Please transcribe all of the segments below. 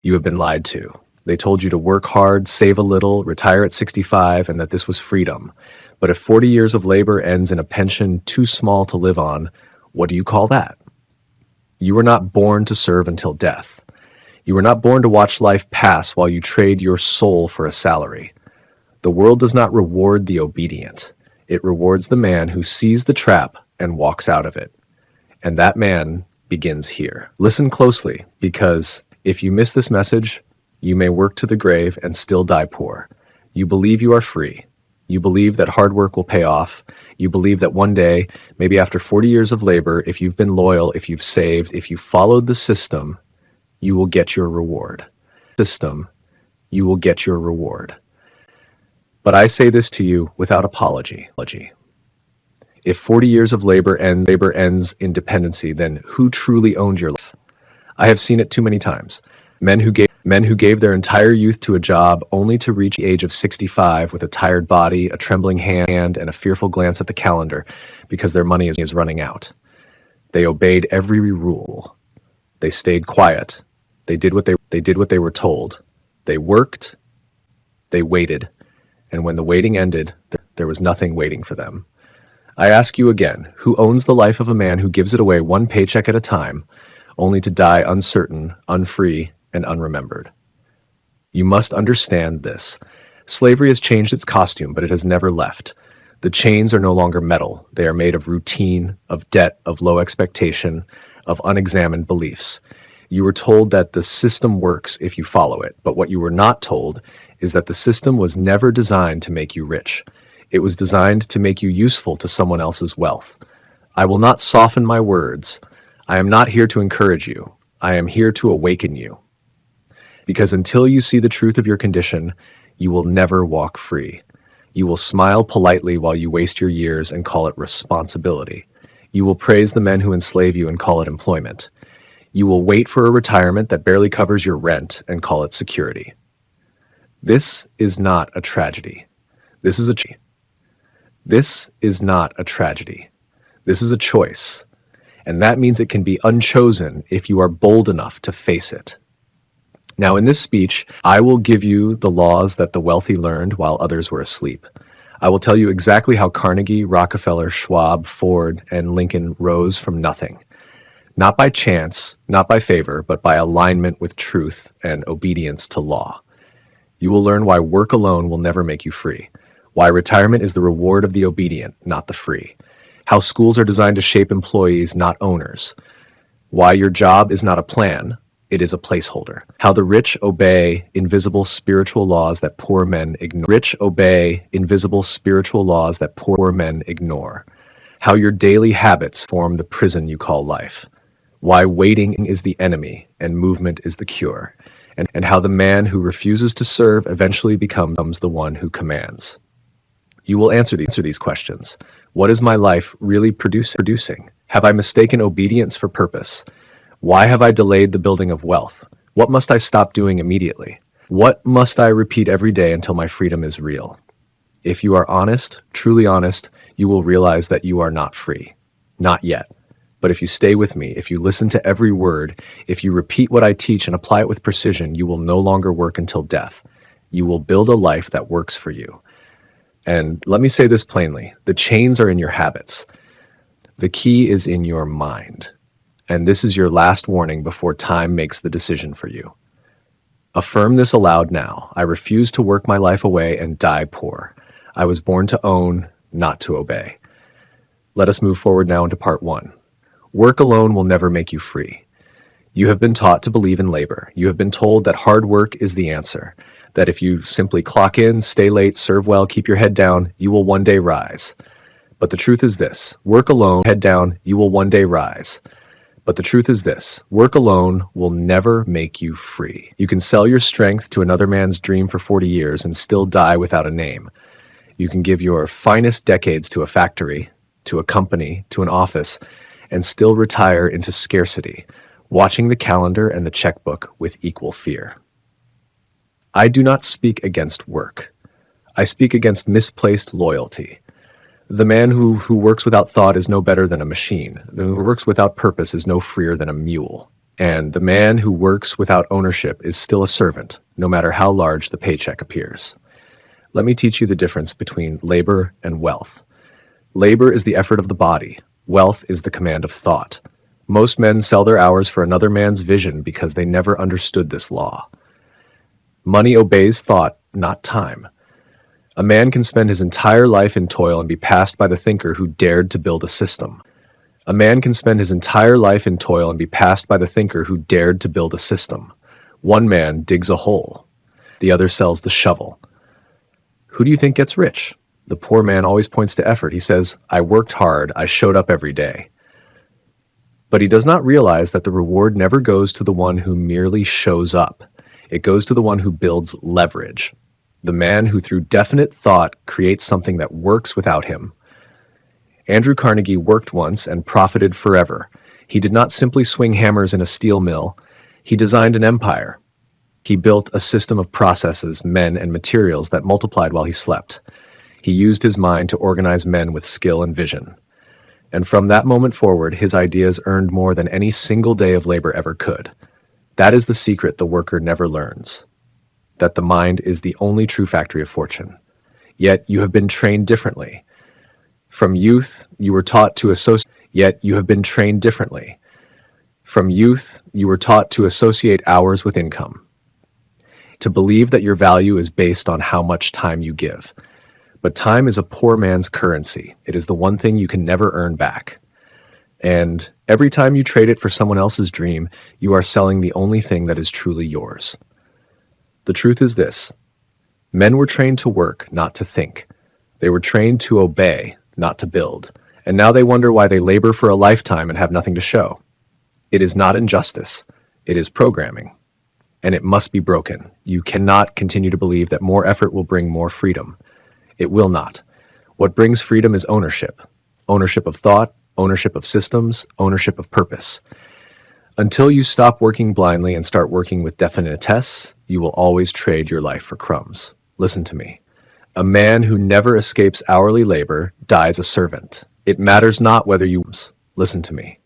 You have been lied to. They told you to work hard, save a little, retire at 65, and that this was freedom. But if 40 years of labor ends in a pension too small to live on, what do you call that? You were not born to serve until death. You were not born to watch life pass while you trade your soul for a salary. The world does not reward the obedient. It rewards the man who sees the trap and walks out of it. And that man begins here. Listen closely, because if you miss this message, you may work to the grave and still die poor. You believe you are free. You believe that hard work will pay off. You believe that one day, maybe after 40 years of labor, if you've been loyal, if you've saved, if you followed the system, you will get your reward. You will get your reward. But I say this to you without apology. If 40 years of labor ends in dependency, then who truly owned your life? I have seen it too many times. Men who gave their entire youth to a job only to reach the age of 65 with a tired body, a trembling hand, and a fearful glance at the calendar because their money is running out. They obeyed every rule. They stayed quiet. They did what they were told. They worked. They waited. And when the waiting ended, there was nothing waiting for them. I ask you again, who owns the life of a man who gives it away one paycheck at a time, only to die uncertain, unfree, and unremembered? You must understand this. Slavery has changed its costume, but it has never left. The chains are no longer metal. They are made of routine, of debt, of low expectation, of unexamined beliefs. You were told that the system works if you follow it, but what you were not told is that the system was never designed to make you rich. It was designed to make you useful to someone else's wealth. I will not soften my words. I am not here to encourage you. I am here to awaken you. Because until you see the truth of your condition, you will never walk free. You will smile politely while you waste your years and call it responsibility. You will praise the men who enslave you and call it employment. You will wait for a retirement that barely covers your rent and call it security. This is not a tragedy. This is not a tragedy. This is a choice. And that means it can be unchosen if you are bold enough to face it. Now, in this speech, I will give you the laws that the wealthy learned while others were asleep. I will tell you exactly how Carnegie, Rockefeller, Schwab, Ford, and Lincoln rose from nothing. Not by chance, not by favor, but by alignment with truth and obedience to law. You will learn why work alone will never make you free. Why retirement is the reward of the obedient, not the free. How schools are designed to shape employees, not owners. Why your job is not a plan, it is a placeholder. How the rich obey invisible spiritual laws that poor men ignore. How your daily habits form the prison you call life. Why waiting is the enemy and movement is the cure. And how the man who refuses to serve eventually becomes the one who commands. You will answer these questions. What is my life really producing? Have I mistaken obedience for purpose? Why have I delayed the building of wealth? What must I stop doing immediately? What must I repeat every day until my freedom is real? If you are honest, truly honest, you will realize that you are not free. Not yet. But if you stay with me, if you listen to every word, if you repeat what I teach and apply it with precision, you will no longer work until death. You will build a life that works for you. And let me say this plainly, the chains are in your habits. The key is in your mind. And this is your last warning before time makes the decision for you. Affirm this aloud now. I refuse to work my life away and die poor. I was born to own, not to obey. Let us move forward now into part 1. Work alone will never make you free. You have been taught to believe in labor. You have been told that hard work is the answer, that if you simply clock in, stay late, serve well, keep your head down, you will one day rise. But the truth is this, work alone, head down, you will one day rise. But the truth is this, work alone will never make you free. You can sell your strength to another man's dream for 40 years and still die without a name. You can give your finest decades to a factory, to a company, to an office, and still retire into scarcity, watching the calendar and the checkbook with equal fear. I do not speak against work. I speak against misplaced loyalty. The man who works without thought is no better than a machine. The who works without purpose is no freer than a mule. And the man who works without ownership is still a servant, no matter how large the paycheck appears. Let me teach you the difference between labor and wealth. Labor is the effort of the body. Wealth is the command of thought. Most men sell their hours for another man's vision because they never understood this law. Money obeys thought, not time. A man can spend his entire life in toil and be passed by the thinker who dared to build a system. A man can spend his entire life in toil and be passed by the thinker who dared to build a system. One man digs a hole. The other sells the shovel. Who do you think gets rich? The poor man always points to effort. He says, "I worked hard. I showed up every day." But he does not realize that the reward never goes to the one who merely shows up. It goes to the one who builds leverage. The man who through definite thought creates something that works without him. Andrew Carnegie worked once and profited forever. He did not simply swing hammers in a steel mill. He designed an empire. He built a system of processes, men, and materials that multiplied while he slept. He used his mind to organize men with skill and vision. And from that moment forward, his ideas earned more than any single day of labor ever could. That is the secret the worker never learns. That the mind is the only true factory of fortune. Yet you have been trained differently. From youth, you were taught to associate, yet you have been trained differently. From youth, you were taught to associate hours with income. To believe that your value is based on how much time you give. But time is a poor man's currency. It is the one thing you can never earn back. And every time you trade it for someone else's dream, you are selling the only thing that is truly yours. The truth is this: men were trained to work, not to think. They were trained to obey, not to build. And now they wonder why they labor for a lifetime and have nothing to show. It is not injustice. It is programming. And it must be broken. You cannot continue to believe that more effort will bring more freedom. It will not. What brings freedom is ownership. Ownership of thought, ownership of systems, ownership of purpose. Until you stop working blindly and start working with definiteness, you will always trade your life for crumbs. Listen to me. A man who never escapes hourly labor dies a servant. It matters not whether you... Listen to me.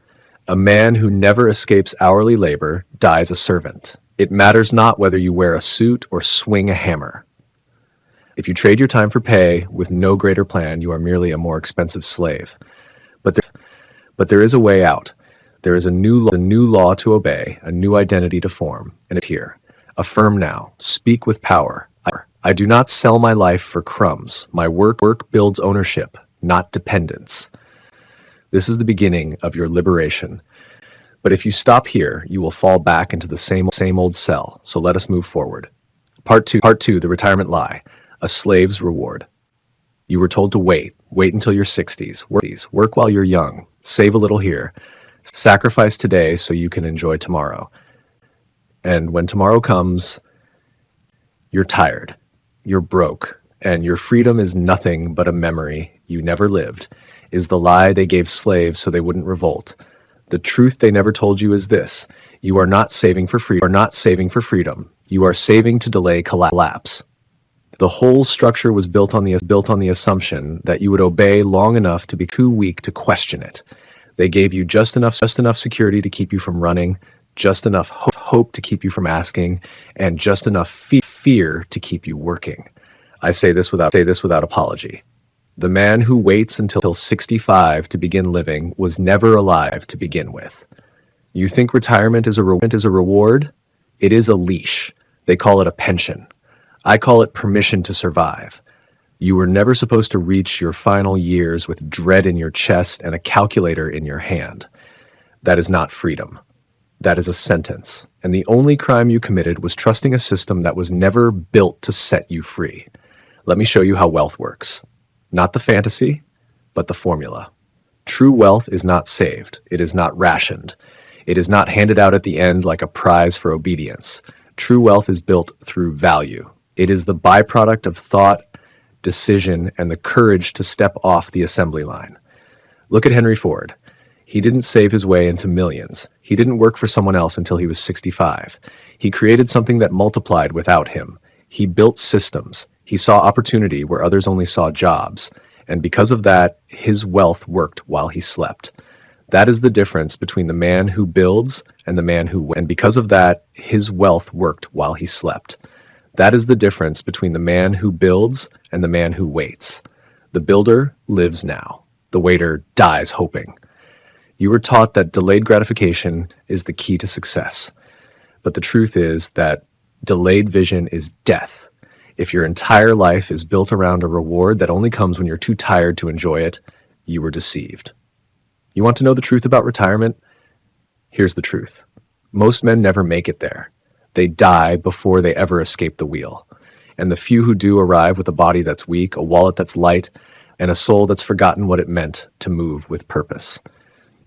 A man who never escapes hourly labor dies a servant. It matters not whether you wear a suit or swing a hammer. If you trade your time for pay with no greater plan, you are merely a more expensive slave. But there is a way out. There is a new law to obey, a new identity to form, and it's here. Affirm now. Speak with power. I do not sell my life for crumbs. My work builds ownership, not dependence. This is the beginning of your liberation. But if you stop here, you will fall back into the same old cell. So let us move forward. Part 2, the retirement lie. A slave's reward. You were told to wait until your 60s. Work while you're young. Save a little here. Sacrifice today so you can enjoy tomorrow. And when tomorrow comes, you're tired. You're broke. And your freedom is nothing but a memory you never lived. Is the lie they gave slaves so they wouldn't revolt. The truth they never told you is this: you are not saving for freedom. You are saving to delay collapse. The whole structure was built on the assumption that you would obey long enough to be too weak to question it. They gave you just enough security to keep you from running, just enough hope to keep you from asking, and just enough fear to keep you working. I say this without apology. The man who waits until 65 to begin living was never alive to begin with. You think retirement is a reward? It is a leash. They call it a pension. I call it permission to survive. You were never supposed to reach your final years with dread in your chest and a calculator in your hand. That is not freedom. That is a sentence. And the only crime you committed was trusting a system that was never built to set you free. Let me show you how wealth works. Not the fantasy, but the formula. True wealth is not saved. It is not rationed. It is not handed out at the end like a prize for obedience. True wealth is built through value. It is the byproduct of thought, decision, and the courage to step off the assembly line. Look at Henry Ford. He didn't save his way into millions. He didn't work for someone else until he was 65. He created something that multiplied without him. He built systems. He saw opportunity where others only saw jobs. And because of that, his wealth worked while he slept. That is the difference between the man who builds and the man who, and because of that, his wealth worked while he slept. That is the difference between the man who builds and the man who waits. The builder lives now. The waiter dies hoping. You were taught that delayed gratification is the key to success. But the truth is that delayed vision is death. If your entire life is built around a reward that only comes when you're too tired to enjoy it, you were deceived. You want to know the truth about retirement? Here's the truth. Most men never make it there. They die before they ever escape the wheel. And the few who do arrive with a body that's weak, a wallet that's light, and a soul that's forgotten what it meant to move with purpose.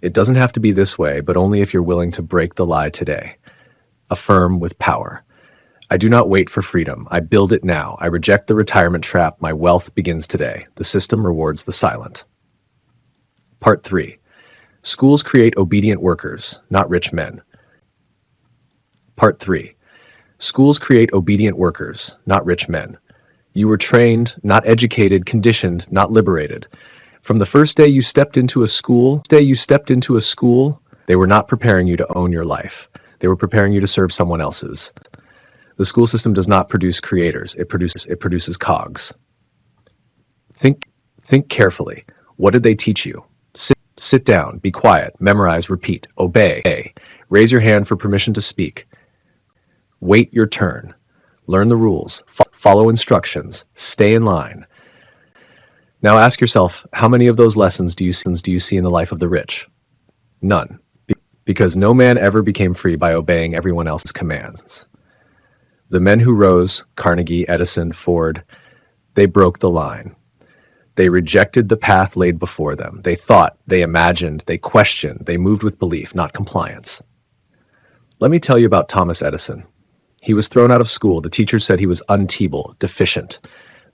It doesn't have to be this way, but only if you're willing to break the lie today. Affirm with power. I do not wait for freedom. I build it now. I reject the retirement trap. My wealth begins today. The system rewards the silent. Part 3. Schools create obedient workers, not rich men. Part 3. Schools create obedient workers, not rich men. You were trained, not educated, conditioned, not liberated. From the first day you stepped into a school, they were not preparing you to own your life. They were preparing you to serve someone else's. The school system does not produce creators. It produces cogs. Think carefully. What did they teach you? Sit down, be quiet, memorize, repeat, obey. Raise your hand for permission to speak. Wait your turn. Learn the rules. Follow instructions. Stay in line. Now ask yourself, how many of those lessons do you see in the life of the rich? None. Because no man ever became free by obeying everyone else's commands. The men who rose, Carnegie, Edison, Ford, they broke the line. They rejected the path laid before them. They thought, they imagined, they questioned, they moved with belief, not compliance. Let me tell you about Thomas Edison. He was thrown out of school. The teachers said he was unteachable, deficient.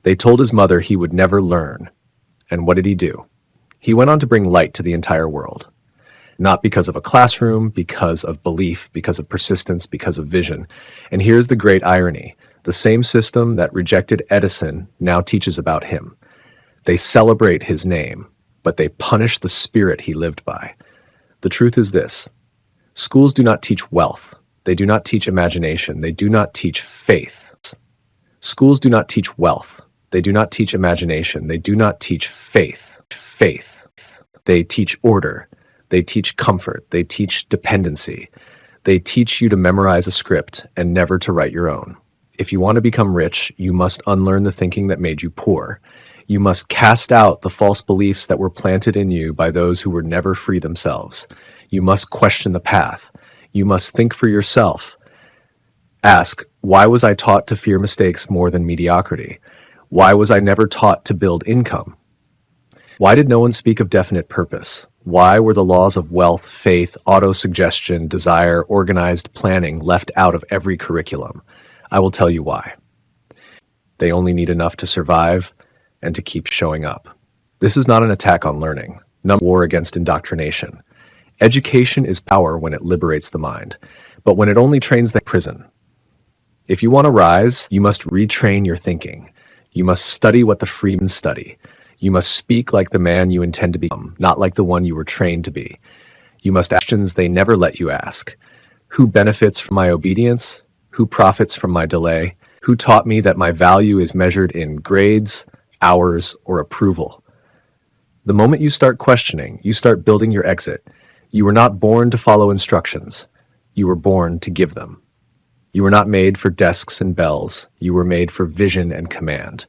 They told his mother he would never learn. And what did he do? He went on to bring light to the entire world. Not because of a classroom, because of belief, because of persistence, because of vision. And here's the great irony. The same system that rejected Edison now teaches about him. They celebrate his name, but they punish the spirit he lived by. The truth is this. Schools do not teach wealth. They do not teach imagination. They do not teach faith. Schools do not teach wealth. They do not teach imagination. They do not teach faith. They teach order. They teach comfort. They teach dependency. They teach you to memorize a script and never to write your own. If you want to become rich, you must unlearn the thinking that made you poor. You must cast out the false beliefs that were planted in you by those who were never free themselves. You must question the path. You must think for yourself. Ask, why was I taught to fear mistakes more than mediocrity? Why was I never taught to build income? Why did no one speak of definite purpose? Why were the laws of wealth, faith, auto-suggestion, desire, organized planning left out of every curriculum? I will tell you why. They only need enough to survive and to keep showing up. This is not an attack on learning, no war against indoctrination. Education is power when it liberates the mind, but when it only trains the prison. If you want to rise, you must retrain your thinking. You must study what the freemen study. You must speak like the man you intend to become, not like the one you were trained to be. You must ask questions they never let you ask. Who benefits from my obedience? Who profits from my delay? Who taught me that my value is measured in grades, hours, or approval? The moment you start questioning, you start building your exit. You were not born to follow instructions. You were born to give them. You were not made for desks and bells. You were made for vision and command.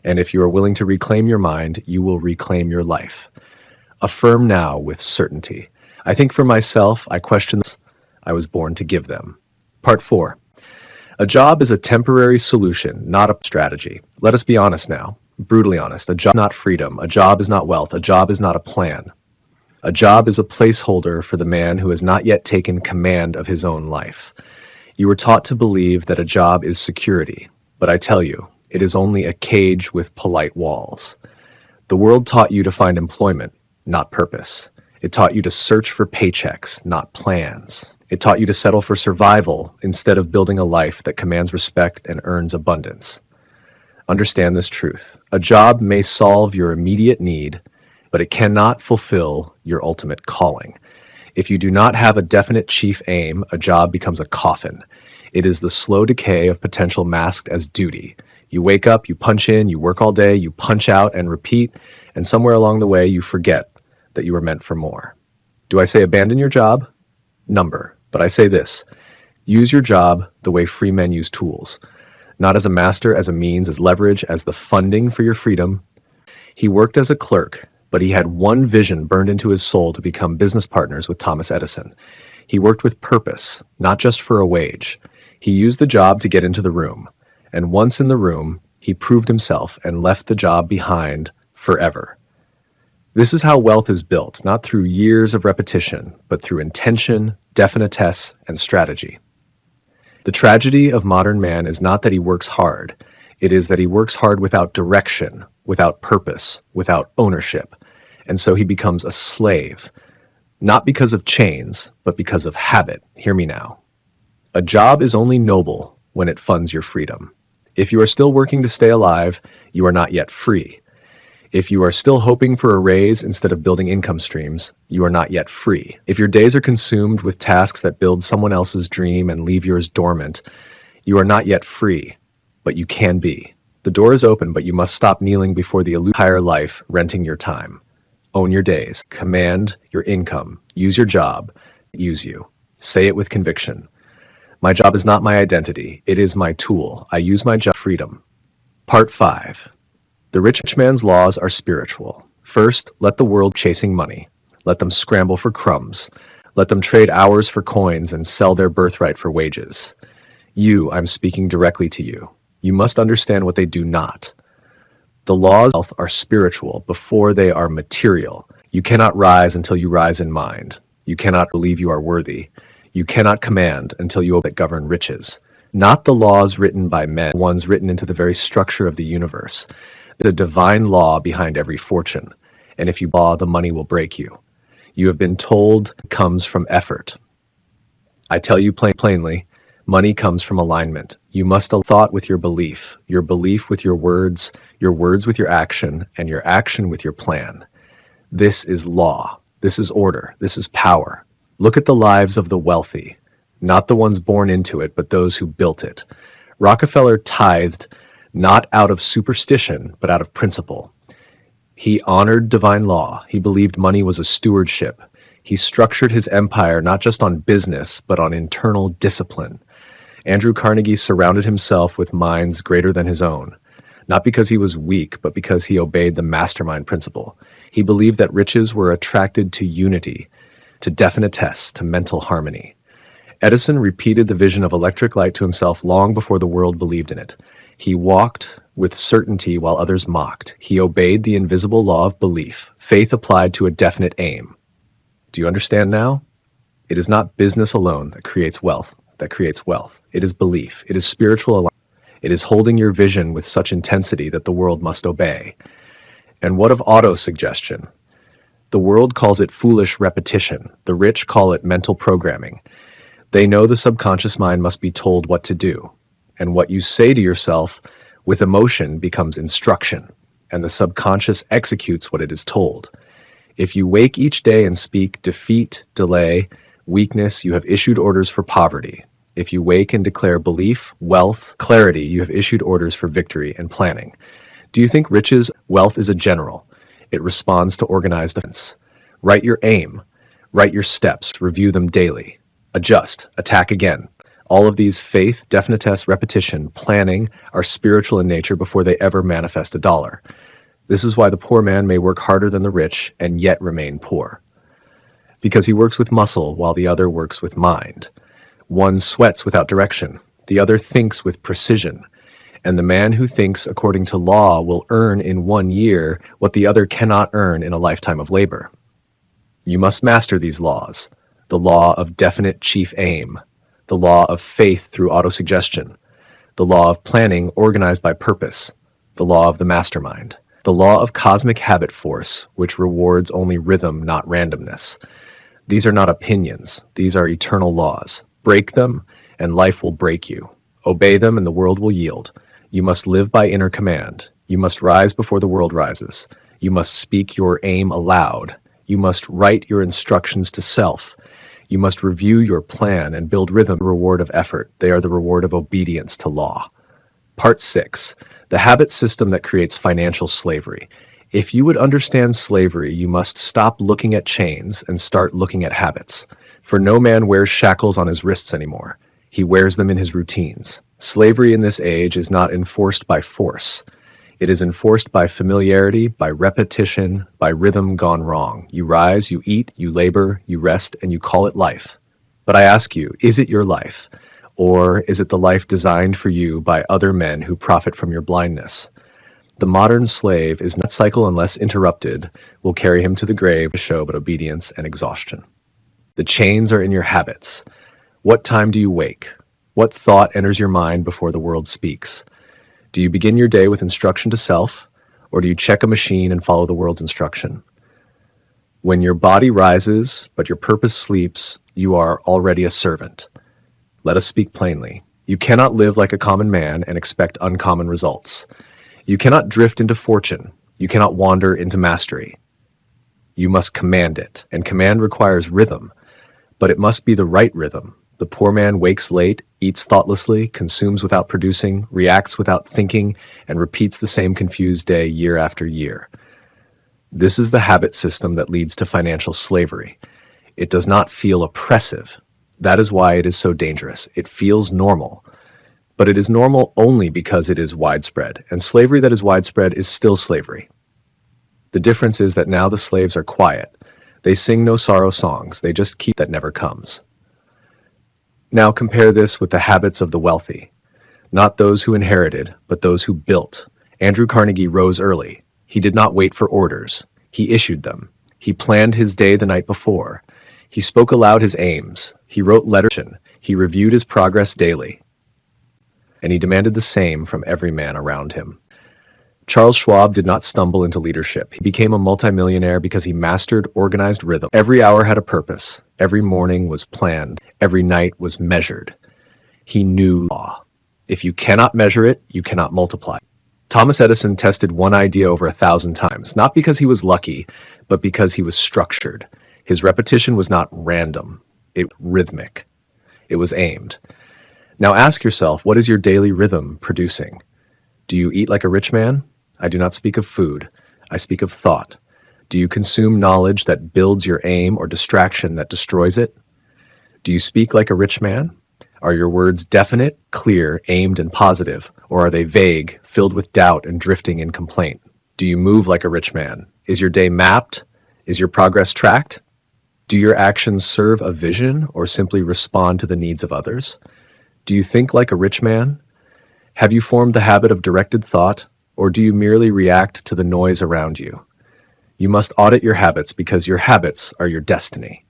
And if you are willing to reclaim your mind, you will reclaim your life. Affirm now with certainty. I think for myself, I question this. I was born to give them. Part 4. A job is a temporary solution, not a strategy. Let us be honest now, brutally honest. A job is not freedom. A job is not wealth. A job is not a plan. A job is a placeholder for the man who has not yet taken command of his own life. You were taught to believe that a job is security, but I tell you, it is only a cage with polite walls. The world taught you to find employment, not purpose. It taught you to search for paychecks, not plans. It taught you to settle for survival instead of building a life that commands respect and earns abundance. Understand this truth. A job may solve your immediate need, but it cannot fulfill your ultimate calling. If you do not have a definite chief aim, a job becomes a coffin. It is the slow decay of potential masked as duty. You wake up, you punch in, you work all day, you punch out and repeat, and somewhere along the way you forget that you were meant for more. Do I say abandon your job? Number. But I say this: use your job the way free men use tools. Not as a master, as a means, as leverage, as the funding for your freedom. He worked as a clerk, but he had one vision burned into his soul to become business partners with Thomas Edison. He worked with purpose, not just for a wage. He used the job to get into the room, and once in the room, he proved himself and left the job behind forever. This is how wealth is built, not through years of repetition, but through intention, definitesse, and strategy. The tragedy of modern man is not that he works hard. It is that he works hard without direction, without purpose, without ownership. And so he becomes a slave, not because of chains, but because of habit. Hear me now. A job is only noble when it funds your freedom. If you are still working to stay alive, you are not yet free. If you are still hoping for a raise instead of building income streams, you are not yet free. If your days are consumed with tasks that build someone else's dream and leave yours dormant, you are not yet free, but you can be. The door is open, but you must stop kneeling before the entire life, renting your time. Own your days. Command your income. Use your job. Use you. Say it with conviction. My job is not my identity. It is my tool. I use my job for freedom. Part 5. The rich man's laws are spiritual. First, let the world chasing money. Let them scramble for crumbs. Let them trade hours for coins and sell their birthright for wages. You, I'm speaking directly to you. You must understand what they do not. The laws of wealth are spiritual before they are material. You cannot rise until you rise in mind. You cannot believe you are worthy. You cannot command until you obey that govern riches. Not the laws written by men, ones written into the very structure of the universe. The divine law behind every fortune. And if you law, the money will break you. You have been told it comes from effort. I tell you plainly, money comes from alignment. You must thought with your belief with your words with your action, and your action with your plan. This is law. This is order. This is power. Look at the lives of the wealthy, not the ones born into it, but those who built it. Rockefeller tithed not out of superstition, but out of principle. He honored divine law. He believed money was a stewardship. He structured his empire not just on business, but on internal discipline. Andrew Carnegie surrounded himself with minds greater than his own, not because he was weak, but because he obeyed the mastermind principle. He believed that riches were attracted to unity, to definitesse, to mental harmony. Edison repeated the vision of electric light to himself long before the world believed in it. He walked with certainty while others mocked. He obeyed the invisible law of belief, faith applied to a definite aim. Do you understand now? It is not business alone that creates wealth. It is belief. It is spiritual alignment. It is holding your vision with such intensity that the world must obey. And what of auto-suggestion? The world calls it foolish repetition. The rich call it mental programming. They know the subconscious mind must be told what to do. And what you say to yourself with emotion becomes instruction, and the subconscious executes what it is told. If you wake each day and speak defeat, delay, weakness, you have issued orders for poverty. If you wake and declare belief, wealth, clarity, you have issued orders for victory and planning. Do you think wealth is a general? It responds to organized defense. Write your aim, write your steps, review them daily. Adjust, attack again. All of these faith, definitesse, repetition, planning are spiritual in nature before they ever manifest a dollar. This is why the poor man may work harder than the rich and yet remain poor. Because he works with muscle while the other works with mind. One sweats without direction, the other thinks with precision. And the man who thinks according to law will earn in 1 year what the other cannot earn in a lifetime of labor. You must master these laws. The law of definite chief aim. The law of faith through autosuggestion, the law of planning organized by purpose, the law of the mastermind, the law of cosmic habit force, which rewards only rhythm, not randomness. These are not opinions. These are eternal laws. Break them, and life will break you. Obey them, and the world will yield. You must live by inner command. You must rise before the world rises. You must speak your aim aloud. You must write your instructions to self. You must review your plan and build rhythm, the reward of effort. They are the reward of obedience to law. Part 6. The habit system that creates financial slavery. If you would understand slavery, you must stop looking at chains and start looking at habits. For no man wears shackles on his wrists anymore. He wears them in his routines. Slavery in this age is not enforced by force. It is enforced by familiarity, by repetition, by rhythm gone wrong. You rise, you eat, you labor, you rest, and you call it life. But I ask you, is it your life? Or is it the life designed for you by other men who profit from your blindness? The modern slave is not cycle unless interrupted, will carry him to the grave to show but obedience and exhaustion. The chains are in your habits. What time do you wake? What thought enters your mind before the world speaks? Do you begin your day with instruction to self, or do you check a machine and follow the world's instruction? When your body rises, but your purpose sleeps, you are already a servant. Let us speak plainly. You cannot live like a common man and expect uncommon results. You cannot drift into fortune. You cannot wander into mastery. You must command it, and command requires rhythm, but it must be the right rhythm. The poor man wakes late, eats thoughtlessly, consumes without producing, reacts without thinking, and repeats the same confused day year after year. This is the habit system that leads to financial slavery. It does not feel oppressive. That is why it is so dangerous. It feels normal. But it is normal only because it is widespread, and slavery that is widespread is still slavery. The difference is that now the slaves are quiet. They sing no sorrow songs. They just keep that never comes. Now compare this with the habits of the wealthy. Not those who inherited, but those who built. Andrew Carnegie rose early. He did not wait for orders. He issued them. He planned his day the night before. He spoke aloud his aims. He wrote letters. He reviewed his progress daily. And he demanded the same from every man around him. Charles Schwab did not stumble into leadership. He became a multimillionaire because he mastered organized rhythm. Every hour had a purpose. Every morning was planned. Every night was measured. He knew law. If you cannot measure it, you cannot multiply. Thomas Edison tested one idea over 1,000 times, not because he was lucky, but because he was structured. His repetition was not random. It was rhythmic. It was aimed. Now ask yourself, what is your daily rhythm producing? Do you eat like a rich man? I do not speak of food. I speak of thought. Do you consume knowledge that builds your aim or distraction that destroys it? Do you speak like a rich man? Are your words definite, clear, aimed, and positive, or are they vague, filled with doubt and drifting in complaint? Do you move like a rich man? Is your day mapped? Is your progress tracked? Do your actions serve a vision or simply respond to the needs of others? Do you think like a rich man? Have you formed the habit of directed thought, or do you merely react to the noise around you? You must audit your habits because your habits are your destiny.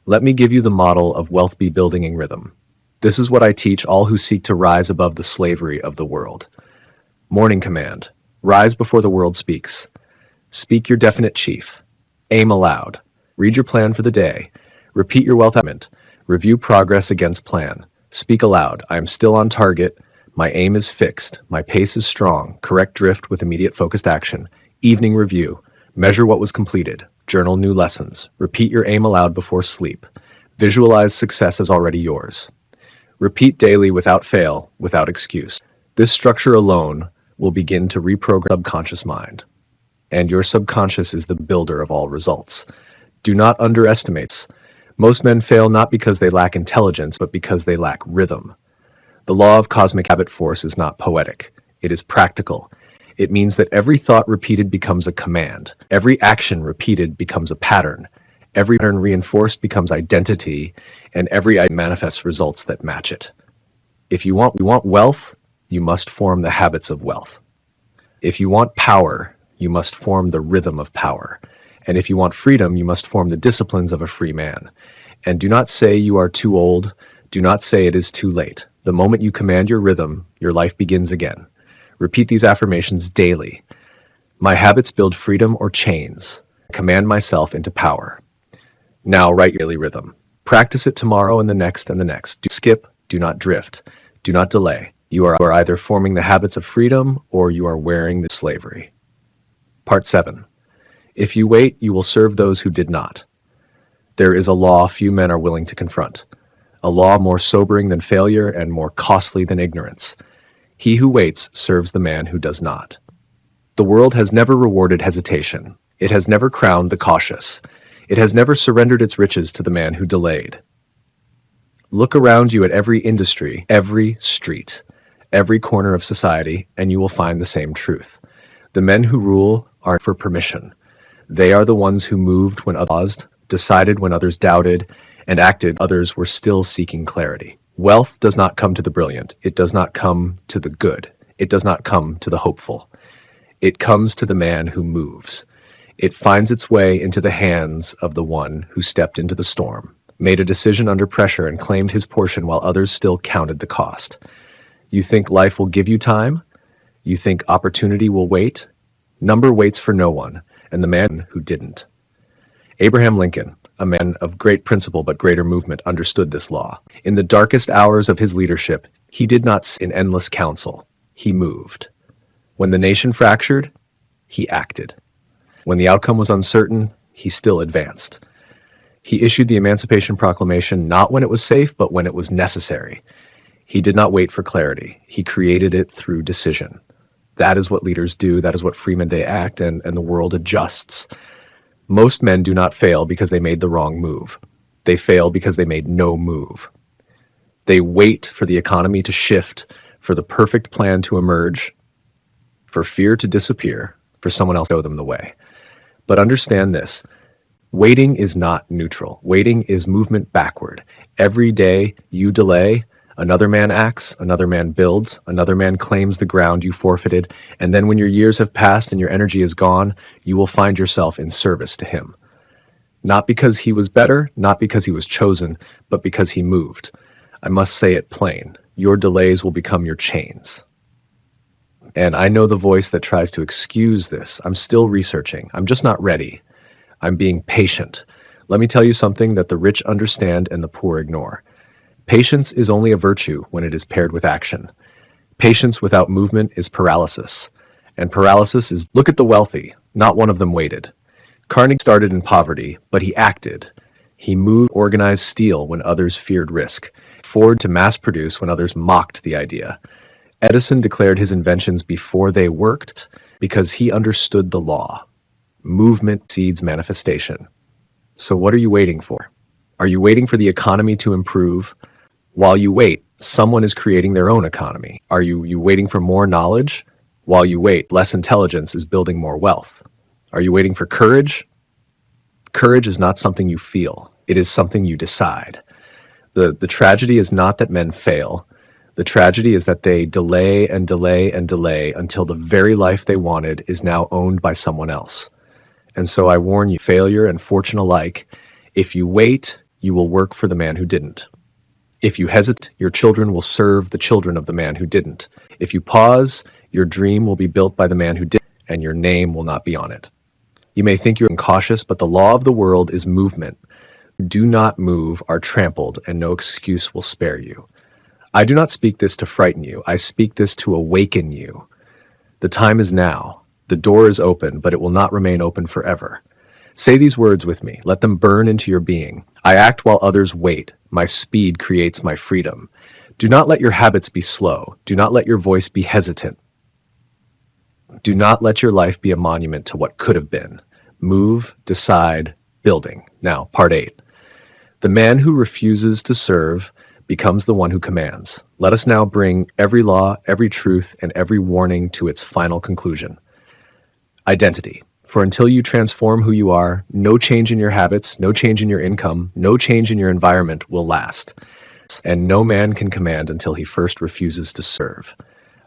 Let me give you the model of wealth building in rhythm. This is what I teach all who seek to rise above the slavery of the world. Morning command. Rise before the world speaks. Speak your definite chief. Aim aloud. Read your plan for the day. Repeat your wealth achievement. Review progress against plan. Speak aloud. I am still on target. My aim is fixed. My pace is strong. Correct drift with immediate focused action. Evening review. Measure what was completed. Journal new lessons. Repeat your aim aloud before sleep. Visualize success as already yours. Repeat daily without fail, without excuse. This structure alone will begin to reprogram your subconscious mind. And your subconscious is the builder of all results. Do not underestimate. Most men fail not because they lack intelligence, but because they lack rhythm. The law of cosmic habit force is not poetic. It is practical. It means that every thought repeated becomes a command. Every action repeated becomes a pattern. Every pattern reinforced becomes identity, and every idea manifests results that match it. If you want wealth, you must form the habits of wealth. If you want power, you must form the rhythm of power. And if you want freedom, you must form the disciplines of a free man. And do not say you are too old. Do not say it is too late. The moment you command your rhythm, your life begins again. Repeat these affirmations daily. My habits build freedom or chains. Command myself into power. Now write your daily rhythm. Practice it tomorrow and the next and the next. Do not skip, do not drift, do not delay. You are either forming the habits of freedom or you are wearing the slavery. Part 7. If you wait, you will serve those who did not. There is a law few men are willing to confront, a law more sobering than failure and more costly than ignorance. He who waits serves the man who does not. The world has never rewarded hesitation. It has never crowned the cautious. It has never surrendered its riches to the man who delayed. Look around you at every industry, every street, every corner of society, and you will find the same truth. The men who rule are for permission. They are the ones who moved when others paused, decided when others doubted, and acted when others were still seeking clarity. Wealth does not come to the brilliant. It does not come to the good. It does not come to the hopeful. It comes to the man who moves. It finds its way into the hands of the one who stepped into the storm, made a decision under pressure, and claimed his portion while others still counted the cost. You think life will give you time? You think opportunity will wait? Number waits for no one, and the man who didn't. Abraham Lincoln, a man of great principle but greater movement, understood this law. In the darkest hours of his leadership, he did not sit in endless counsel. He moved. When the nation fractured, he acted. When the outcome was uncertain, he still advanced. He issued the Emancipation Proclamation not when it was safe, but when it was necessary. He did not wait for clarity. He created it through decision. That is what leaders do. That is what free men they act, and the world adjusts. Most men do not fail because they made the wrong move. They fail because they made no move. They wait for the economy to shift, for the perfect plan to emerge, for fear to disappear, for someone else to show them the way. But understand this. Waiting is not neutral. Waiting is movement backward. Every day you delay, another man acts, another man builds, another man claims the ground you forfeited, and then when your years have passed and your energy is gone, you will find yourself in service to him. Not because he was better, not because he was chosen, but because he moved. I must say it plain. Your delays will become your chains. And I know the voice that tries to excuse this. I'm still researching. I'm just not ready. I'm being patient. Let me tell you something that the rich understand and the poor ignore. Patience is only a virtue when it is paired with action. Patience without movement is paralysis. And paralysis is, look at the wealthy, not one of them waited. Carnegie started in poverty, but he acted. He moved organized steel when others feared risk. Ford to mass produce when others mocked the idea. Edison declared his inventions before they worked because he understood the law. Movement seeds manifestation. So what are you waiting for? Are you waiting for the economy to improve? While you wait, someone is creating their own economy. Are you waiting for more knowledge? While you wait, less intelligence is building more wealth. Are you waiting for courage? Courage is not something you feel. It is something you decide. The tragedy is not that men fail. The tragedy is that they delay and delay and delay until the very life they wanted is now owned by someone else. And so I warn you, failure and fortune alike, if you wait, you will work for the man who didn't. If you hesitate, your children will serve the children of the man who didn't. If you pause, your dream will be built by the man who did, and your name will not be on it. You may think you're incautious, but the law of the world is movement. Do not move, are trampled, and no excuse will spare you. I do not speak this to frighten you. I speak this to awaken you. The time is now. The door is open, but it will not remain open forever. Say these words with me. Let them burn into your being. I act while others wait. My speed creates my freedom. Do not let your habits be slow. Do not let your voice be hesitant. Do not let your life be a monument to what could have been. Move, decide, building. Now, part 8. The man who refuses to serve becomes the one who commands. Let us now bring every law, every truth, and every warning to its final conclusion. Identity. For until you transform who you are, no change in your habits, no change in your income, no change in your environment will last. And no man can command until he first refuses to serve.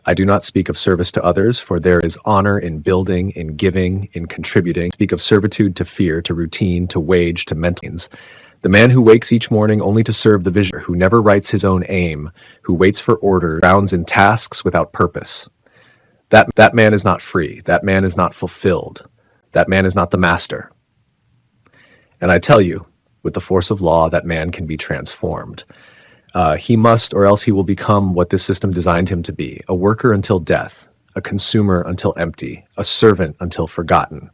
I do not speak of service to others, for there is honor in building, in giving, in contributing. I speak of servitude to fear, to routine, to wage, to maintenance. The man who wakes each morning only to serve the vision, who never writes his own aim, who waits for order, drowns in tasks without purpose. That man is not free. That man is not fulfilled. That man is not the master. And I tell you, with the force of law, that man can be transformed. He must, or else he will become what this system designed him to be, a worker until death, a consumer until empty, a servant until forgotten.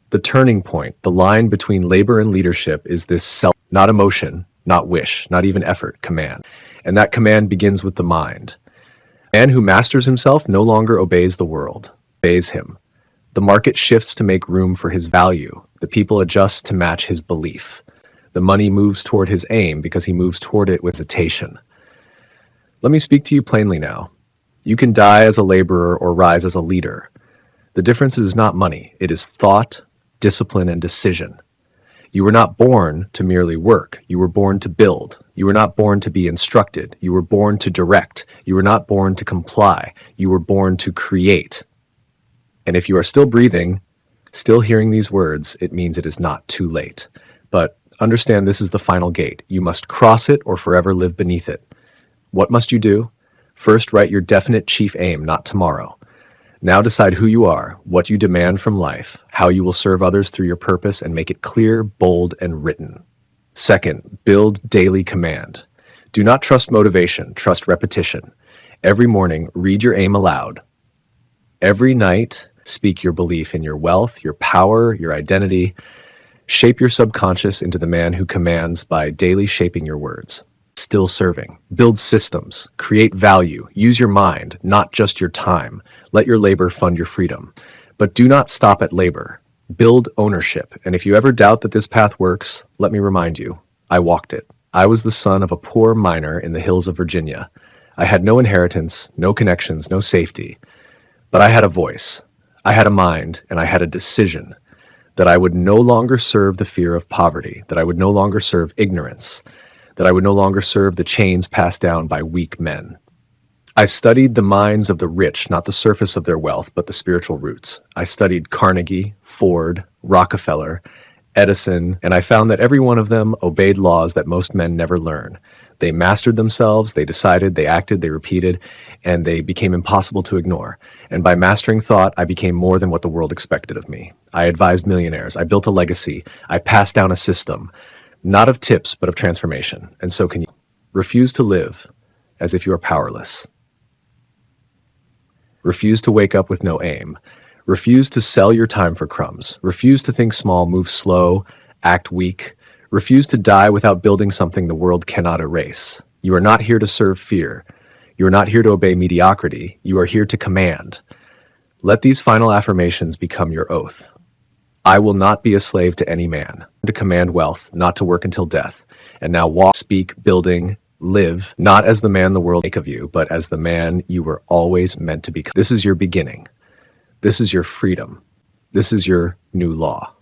The turning point, the line between labor and leadership is this self, not emotion, not wish, not even effort, command. And that command begins with the mind. A man who masters himself no longer obeys the world, obeys him. The market shifts to make room for his value. The people adjust to match his belief. The money moves toward his aim because he moves toward it with hesitation. Let me speak to you plainly now. You can die as a laborer or rise as a leader. The difference is not money. It is thought, discipline, and decision. You were not born to merely work. You were born to build. You were not born to be instructed. You were born to direct. You were not born to comply. You were born to create. And if you are still breathing, still hearing these words, it means it is not too late. But understand this is the final gate. You must cross it or forever live beneath it. What must you do? First, write your definite chief aim, not tomorrow. Now decide who you are, what you demand from life, how you will serve others through your purpose, and make it clear, bold, and written. Second, build daily command. Do not trust motivation, trust repetition. Every morning, read your aim aloud. Every night, speak your belief in your wealth, your power, your identity. Shape your subconscious into the man who commands by daily shaping your words. Still serving. Build systems. Create value. Use your mind, not just your time. Let your labor fund your freedom. But do not stop at labor. Build ownership. And if you ever doubt that this path works, let me remind you, I walked it. I was the son of a poor miner in the hills of Virginia. I had no inheritance, no connections, no safety. But I had a voice. I had a mind, and I had a decision that I would no longer serve the fear of poverty, that I would no longer serve ignorance, that I would no longer serve the chains passed down by weak men. I studied the minds of the rich, not the surface of their wealth, but the spiritual roots. I studied Carnegie, Ford, Rockefeller, Edison, and I found that every one of them obeyed laws that most men never learn. They mastered themselves, they decided, they acted, they repeated, and they became impossible to ignore. And by mastering thought, I became more than what the world expected of me. I advised millionaires, I built a legacy, I passed down a system, not of tips, but of transformation. And so can you. Refuse to live as if you are powerless. Refuse to wake up with no aim. Refuse to sell your time for crumbs. Refuse to think small, move slow, act weak. Refuse to die without building something the world cannot erase. You are not here to serve fear. You are not here to obey mediocrity. You are here to command. Let these final affirmations become your oath. I will not be a slave to any man. To command wealth, not to work until death. And now walk, speak, building, live, not as the man the world make of you, but as the man you were always meant to become. This is your beginning. This is your freedom. This is your new law.